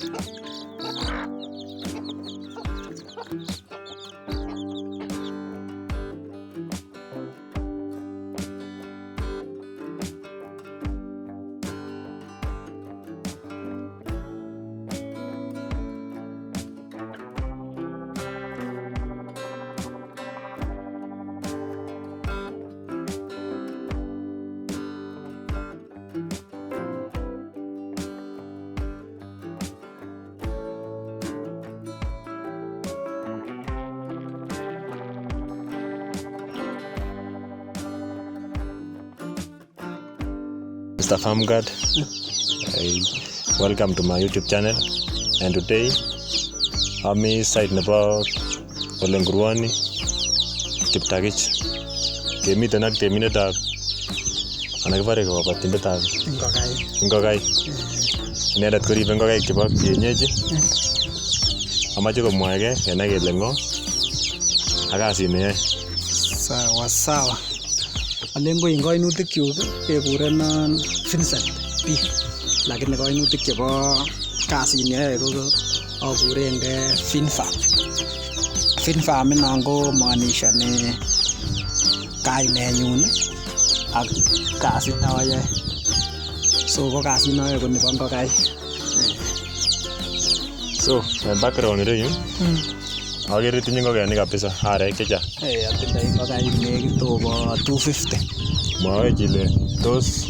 Mr FARMGUARD, welcome to my YouTube channel, and today I'm site nebo Olengurwani Kiptagich. Kemiten ak temindetab anan kibore kabatindetab ngokaik. Inendet koribe ngokaik chebo kienyeji. Amache komwaeke kenai kele ngo ak kasit neyoe. Sawa sawa. Alen ko ing kainutik kyuk kekurenon Vincent B, lakini kainutik chebo kasit neyoe ko akurenge vinfarm. Vinfarm inon ko maanishani kainenyun ak kasit neyoe. So ko kasit neyoe ko nebo ngokaik. So background ireyu agere tinye ngokenik kabisa arek chechang. Atindoi ngokaik nekit over 250. Mwae chile tos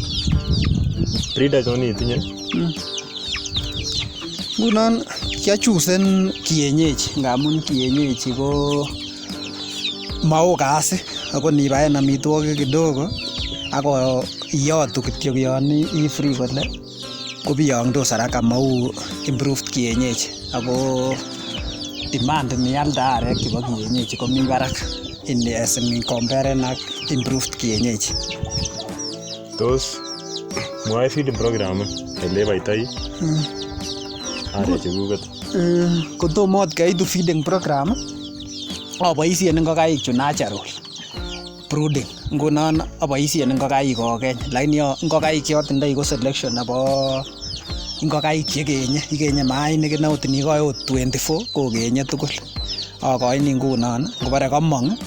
breeders choni itinye? Ngunon kiachusen kienyeji ngamun kienyeji ko mao kasi ako nibaen amitwogik kidogo ako iyotu kityo yon i free kole kobiyongdos haraka mau improved kienyeji, ako demand ni alde arek chebo kienyeji komi barak in compare ak improved kienyeji. Tos mwae feeding program eleboitoi arek chekuket? Kotomo ot kaitu feeding program aboisien ngokaik chu natural brooding. Ngunon aboisien ngokaik kokeny, lakini ngokaik chotindoi ko selection nebo ngokaik ikenye mainik ot nikoe ot 24 kokenye tugul. Akoini ngunon ngobare komong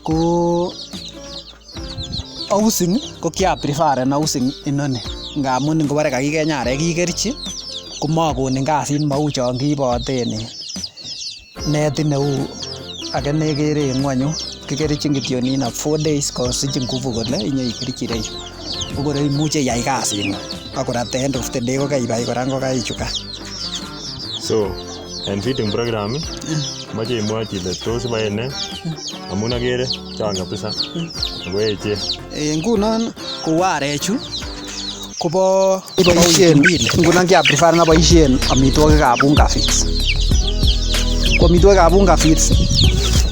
ko housing ko kia preferen housing inoni ngamun ngobare kakikeny arek kikerchi komakonin kasit mau chon kiiboten netit neu age nekere en ng'wony. Kikerchin kityo nina 4 days kosich nguvu kole inyoikerchi ireyu, kokore imuche iyai kasit akor at the end of the day ko kaibai kora ngokaik chukan. So en feeding program mache imwochi chile tos ibaen ne amun akere chang kabisa ako echen. Ngunon kou arechu kobo boisien ngunon kia prefer aboisien amitwogikab unga feeds. Ko amitwogikab unga feeds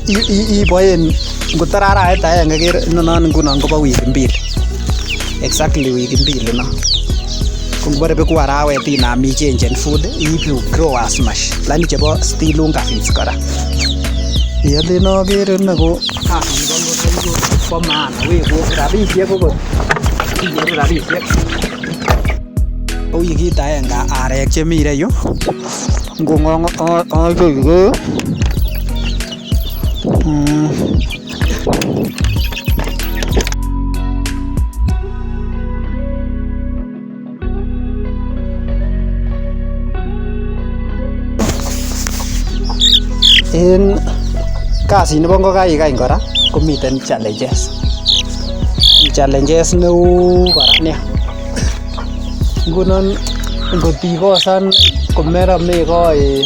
iboen ngotar arawet agenge kere inonon ngunon kobo wiki mbili, exactly wiki mbili no. Ko ngobare beku arawet inam ichangen food iibu growers mash, lakini chebo still unga feeds kora. Yele no kere neko bo maana wewe rabisiek kokot inyoru rabisiek. Wikit agenge arek chemi ireyu ngong'ong ko en kasit nebo ngokaik any kora komiten challenges neu kora nia. Ngunon ngot ikosan komera mekoi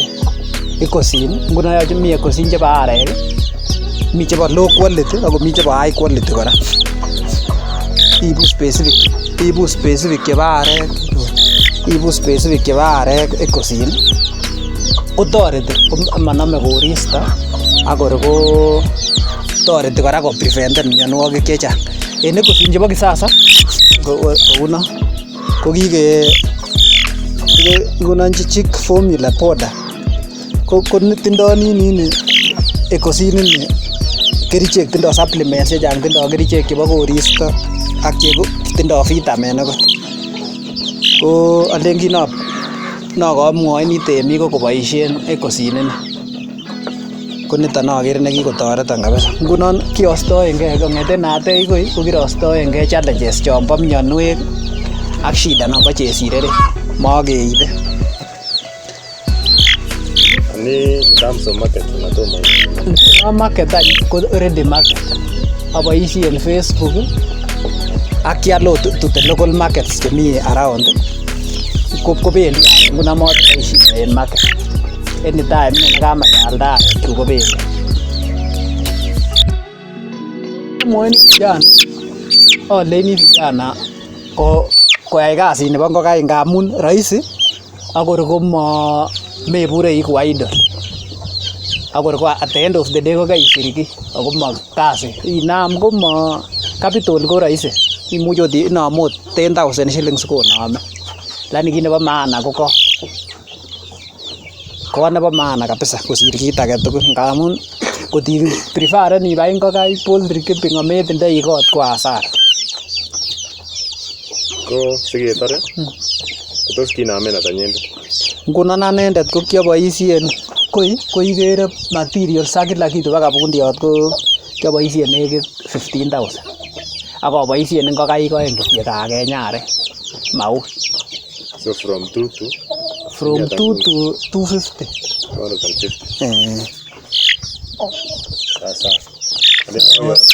ikosin, ngunon yoche mi ikosin chebo arek, mi chebo low quality ako mi chebo high quality kora. Ibu specific chebo arek ikosin kotoreti maname koristo akor ko toreti kora ko preventen mionwogik chechang. En ikosin chebo kisasa kouno ko ngunon chick formula powder ko tindo nini ikosin ini kerichek, tindo supplements chechang, tindo kerichek chebo koristo ak tindo vitamin akot. Ko alen nokomwoini temik ko koboisien Ecosin ini. Ko niton okere nekikotoreton kabisa. Ngunon kiostoengee kong'eten natech koi ko kirostoengee challenges chombo mionwek ak shida nombo chesireret mokeibe. Ni in terms of market unatoa Market ko ready market. Aboisien Facebook ak kialo to the local markets chemi around. Kobendi ngunon moboisien en market. Anytime nekamach alda kobendi. Mwoini vijana oleini vijana koyai kasit nebo ngokaik ngamun rahisi akor komo mebure iku idle. Akor ko at the end of the day ko kaisir kiy ako mo kasi inam ko mo capital ko rahisi, imuch ot inam ot 10,000 shillings konome, lakini kit nebo maana ko nebo maana kabisa kosir kit age tugul, ngamun kot ipreferen ibai ngokaik poultry keeping ametindoi kot ko hasara. Ko siketore tos kinamen ata nyendet? Ngunon anendet ko kioboisien ko ikere materials ak kila kitu baka pundiot ko kioboisien nekit 15,000 ak aboisien ngokaik oeng yekakenyare maui. So from 2 to 250. 250.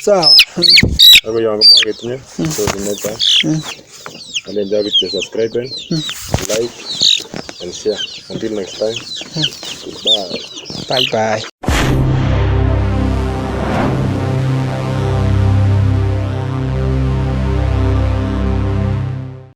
Sawa. Ako yon komoketinye so netai alenjo kityo subscribe, like and share. Until next time, goodbye. Bye bye.